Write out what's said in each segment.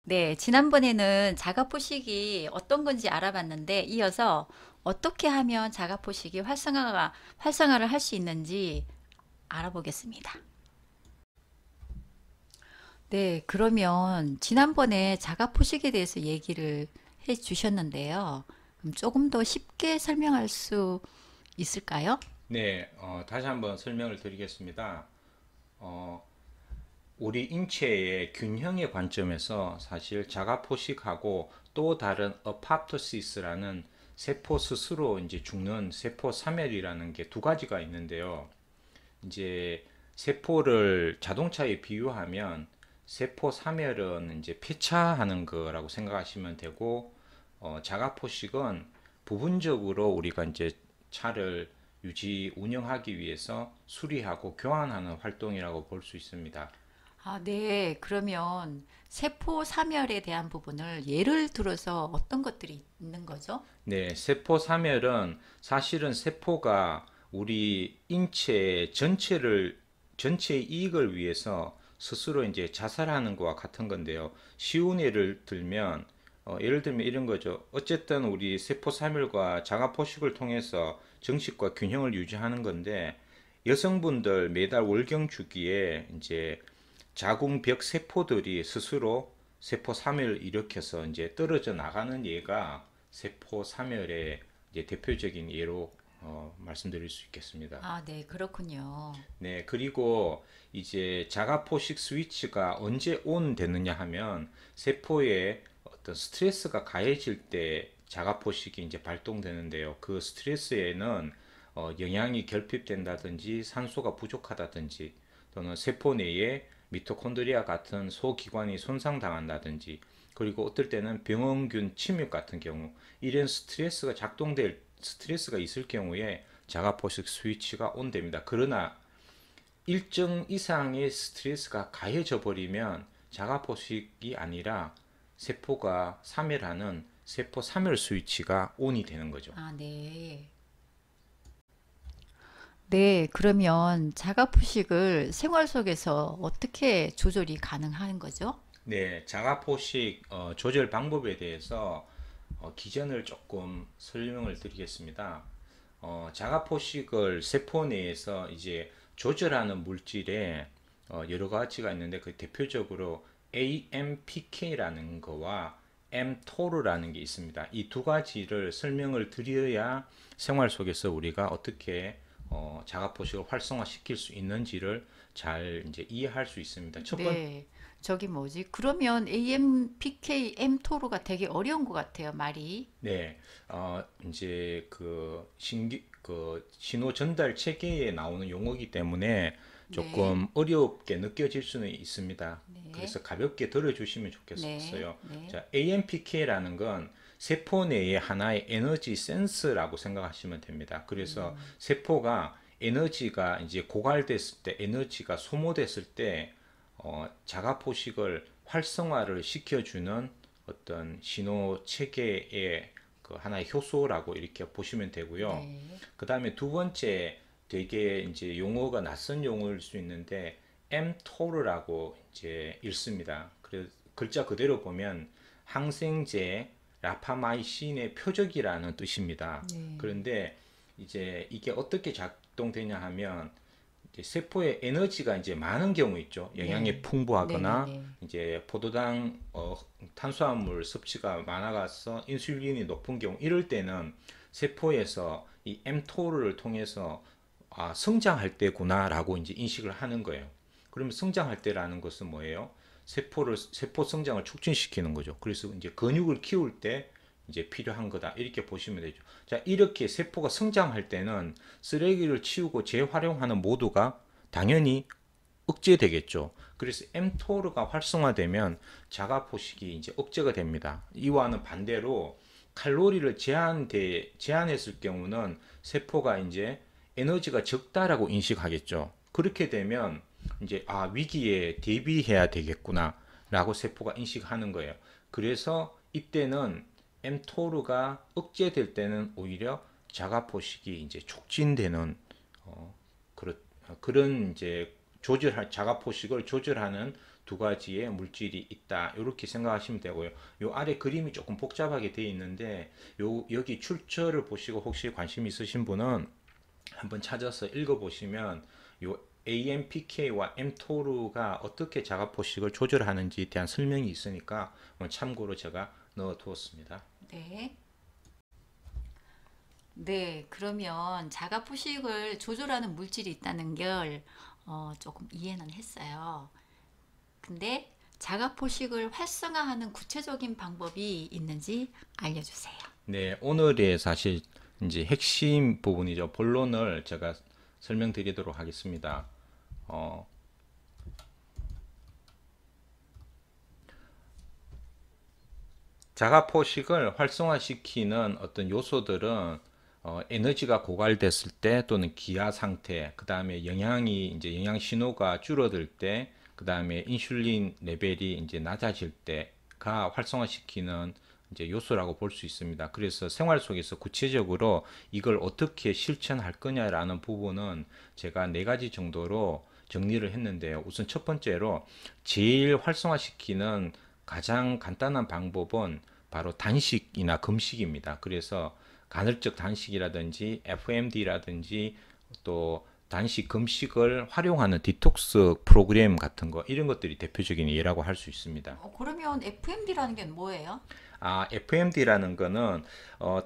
네, 지난번에는 자가포식이 어떤 건지 알아봤는데 이어서 어떻게 하면 자가포식이 활성화를 할 수 있는지 알아보겠습니다. 네, 그러면 지난번에 자가포식에 대해서 얘기를 해 주셨는데요. 그럼 조금 더 쉽게 설명할 수 있을까요? 네, 다시 한번 설명을 드리겠습니다. 어, 우리 인체의 균형의 관점에서 사실 자가포식하고 또 다른 어파프토시스라는 세포 스스로 이제 죽는 세포 사멸이라는 게 두 가지가 있는데요. 이제 세포를 자동차에 비유하면 세포 사멸은 이제 폐차하는 거라고 생각하시면 되고, 자가포식은 부분적으로 우리가 이제 차를 유지 운영하기 위해서 수리하고 교환하는 활동이라고 볼 수 있습니다. 아, 네. 그러면 세포 사멸에 대한 부분을 예를 들어서 어떤 것들이 있는 거죠? 네, 세포 사멸은 사실은 세포가 우리 인체 전체의 이익을 위해서 스스로 이제 자살하는 것과 같은 건데요. 쉬운 예를 들면 이런 거죠. 어쨌든 우리 세포 사멸과 자가 포식을 통해서 정식과 균형을 유지하는 건데, 여성분들 매달 월경 주기에 이제 자궁벽 세포들이 스스로 세포 사멸을 일으켜서 이제 떨어져 나가는 예가 세포 사멸의 이제 대표적인 예로 말씀드릴 수 있겠습니다. 아, 네. 그렇군요. 네, 그리고 이제 자가포식 스위치가 언제 온 되느냐 하면 세포에 어떤 스트레스가 가해질 때 자가포식이 이제 발동되는데요. 그 스트레스에는 영양이 결핍된다든지 산소가 부족하다든지 또는 세포 내에 미토콘드리아 같은 소기관이 손상당한다든지, 그리고 어떨 때는 병원균 침입 같은 경우 이런 스트레스가 있을 경우에 자가포식 스위치가 온됩니다. 그러나 일정 이상의 스트레스가 가해져 버리면 자가포식이 아니라 세포가 사멸하는 세포 사멸 스위치가 온이 되는 거죠. 아, 네. 네, 그러면 자가포식을 생활 속에서 어떻게 조절이 가능한 거죠? 네, 자가포식 조절 방법에 대해서 기전을 조금 설명을 드리겠습니다. 자가포식을 세포 내에서 이제 조절하는 물질에 여러 가지가 있는데, 그 대표적으로 AMPK라는 거와 mTOR라는 게 있습니다. 이 두 가지를 설명을 드려야 생활 속에서 우리가 어떻게 자가포식을 활성화시킬 수 있는지를 잘 이제 이해할 수 있습니다. 첫 번째, 네. 저기 뭐지? 그러면 AMPK, mTOR가 되게 어려운 것 같아요, 말이. 네, 이제 그 신호 전달 체계에 나오는 용어이기 때문에 네. 조금 어렵게 느껴질 수는 있습니다. 네. 그래서 가볍게 들어주시면 네. 좋겠어요. 네. 자, AMPK라는 건 세포 내의 하나의 에너지 센스라고 생각하시면 됩니다. 그래서 세포가 에너지가 이제 고갈됐을 때, 에너지가 소모됐을 때, 자가 포식을 활성화를 시켜주는 어떤 신호 체계의 그 하나의 효소라고 이렇게 보시면 되고요. 네. 그 다음에 두 번째, 되게 이제 용어가 낯선 용어일 수 있는데 mTOR라고 이제 읽습니다. 그래서 글자 그대로 보면 항생제 라파마이신의 표적이라는 뜻입니다. 네. 그런데 이제 이게 어떻게 작동되냐 하면, 이제 세포에 에너지가 이제 많은 경우 있죠. 영양이 네. 풍부하거나 네네네. 이제 포도당 탄수화물 섭취가 많아가서 인슐린이 높은 경우, 이럴 때는 세포에서 이 mTOR를 통해서 성장할 때구나라고 이제 인식을 하는 거예요. 그러면 성장할 때라는 것은 뭐예요? 세포 성장을 촉진시키는 거죠. 그래서 이제 근육을 키울 때 이제 필요한 거다, 이렇게 보시면 되죠. 자, 이렇게 세포가 성장할 때는 쓰레기를 치우고 재활용하는 모두가 당연히 억제되겠죠. 그래서 mTOR가 활성화되면 자가 포식이 이제 억제가 됩니다. 이와는 반대로 칼로리를 제한했을 경우는 세포가 이제 에너지가 적다라고 인식하겠죠. 그렇게 되면 이제 위기에 대비해야 되겠구나라고 세포가 인식하는 거예요. 그래서 이때는 mTOR가 억제될 때는 오히려 자가 포식이 이제 촉진되는 그런 이제 자가 포식을 조절하는 두 가지의 물질이 있다. 이렇게 생각하시면 되고요. 요 아래 그림이 조금 복잡하게 되어 있는데 여기 출처를 보시고 혹시 관심 있으신 분은 한번 찾아서 읽어보시면 요 AMPK와 mTOR가 어떻게 자가포식을 조절하는지에 대한 설명이 있으니까 참고로 제가 넣어 두었습니다. 네. 네, 그러면 자가 포식을 조절하는 물질이 있다는 걸 조금 이해는 했어요. 근데 자가 포식을 활성화하는 구체적인 방법이 있는지 알려주세요. 네, 오늘의 사실 이제 핵심 부분이죠. 본론을 제가 설명드리도록 하겠습니다. 어, 자가포식을 활성화시키는 어떤 요소들은 에너지가 고갈됐을 때 또는 기아 상태, 그 다음에 영양 신호가 줄어들 때, 그 다음에 인슐린 레벨이 이제 낮아질 때가 활성화시키는 이제 요소라고 볼 수 있습니다. 그래서 생활 속에서 구체적으로 이걸 어떻게 실천할 거냐라는 부분은 제가 네 가지 정도로 정리를 했는데요. 우선 첫 번째로 제일 활성화시키는 가장 간단한 방법은 바로 단식이나 금식입니다. 그래서 간헐적 단식이라든지 FMD라든지 또 단식 금식을 활용하는 디톡스 프로그램 같은 거 이런 것들이 대표적인 예라고 할 수 있습니다. 그러면 FMD라는 게 뭐예요? FMD라는 거는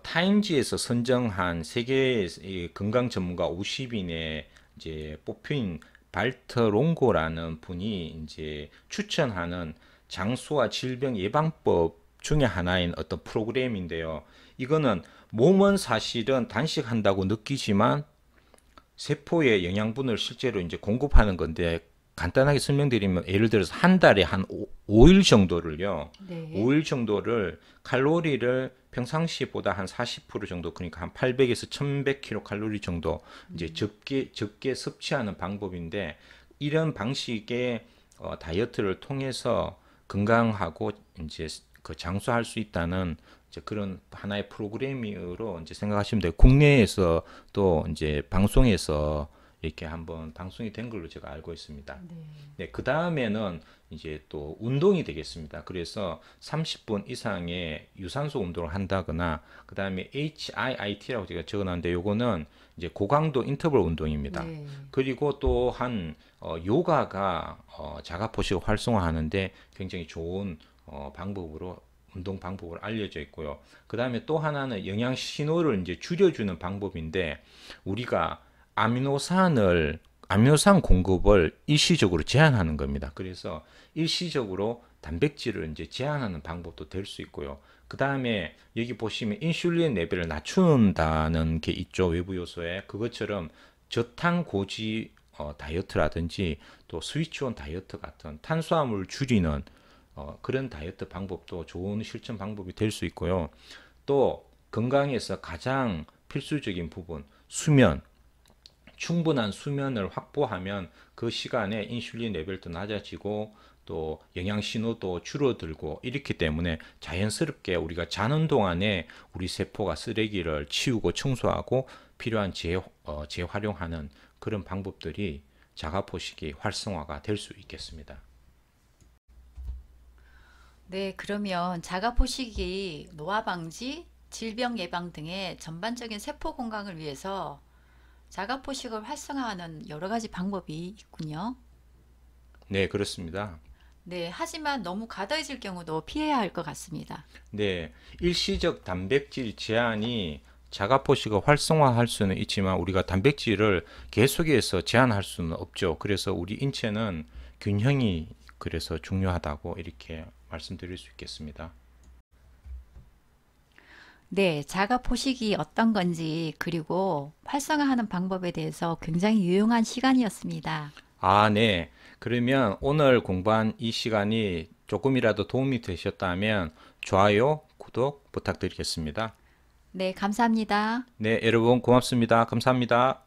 타임지에서 선정한 세계 건강 전문가 50인에 이제 뽑힌 발터 롱고라는 분이 이제 추천하는 장수와 질병 예방법 중에 하나인 어떤 프로그램인데요. 이거는 몸은 사실은 단식한다고 느끼지만 세포에 영양분을 실제로 이제 공급하는 건데 간단하게 설명드리면 예를 들어서 한 달에 한 5일 정도를요. 네. 5일 정도를 칼로리를 평상시보다 한 40% 정도 그러니까 한 800에서 1100kcal 칼로리 정도 이제 적게 섭취하는 방법인데 이런 방식의 다이어트를 통해서 건강하고 이제 그 장수할 수 있다는 이제 그런 하나의 프로그램으로 이제 생각하시면 돼요. 국내에서 또 이제 방송에서 이렇게 한번 방송이 된 걸로 제가 알고 있습니다. 네. 네, 그 다음에는 이제 또 운동이 되겠습니다. 그래서 30분 이상의 유산소 운동을 한다거나, 그 다음에 HIIT라고 제가 적어놨는데, 요거는 이제 고강도 인터벌 운동입니다. 네. 그리고 또한 요가가 자가포식을 활성화하는데 굉장히 좋은 방법으로 운동 방법을 알려져 있고요. 그 다음에 또 하나는 영양 신호를 이제 줄여주는 방법인데 우리가 아미노산 공급을 일시적으로 제한하는 겁니다. 그래서 일시적으로 단백질을 이제 제한하는 방법도 될 수 있고요. 그 다음에 여기 보시면 인슐린 레벨을 낮춘다는 게 있죠. 외부 요소에. 그것처럼 저탄고지 다이어트라든지 또 스위치온 다이어트 같은 탄수화물 줄이는 그런 다이어트 방법도 좋은 실천 방법이 될 수 있고요. 또 건강에서 가장 필수적인 부분, 수면. 충분한 수면을 확보하면 그 시간에 인슐린 레벨도 낮아지고 또 영양 신호도 줄어들고 이렇기 때문에 자연스럽게 우리가 자는 동안에 우리 세포가 쓰레기를 치우고 청소하고 필요한 재활용하는 그런 방법들이 자가포식이 활성화가 될 수 있겠습니다. 네, 그러면 자가 포식이 노화 방지, 질병 예방 등의 전반적인 세포 건강을 위해서 자가 포식을 활성화하는 여러 가지 방법이 있군요. 네, 그렇습니다. 네, 하지만 너무 가다해질 경우도 피해야 할 것 같습니다. 네, 일시적 단백질 제한이 자가포식을 활성화할 수는 있지만 우리가 단백질을 계속해서 제한할 수는 없죠. 그래서 우리 인체는 균형이 그래서 중요하다고 이렇게 말씀드릴 수 있겠습니다. 네, 자가 포식이 어떤 건지 그리고 활성화하는 방법에 대해서 굉장히 유용한 시간이었습니다. 네. 그러면 오늘 공부한 이 시간이 조금이라도 도움이 되셨다면 좋아요, 구독 부탁드리겠습니다. 네, 감사합니다. 네, 여러분 고맙습니다. 감사합니다.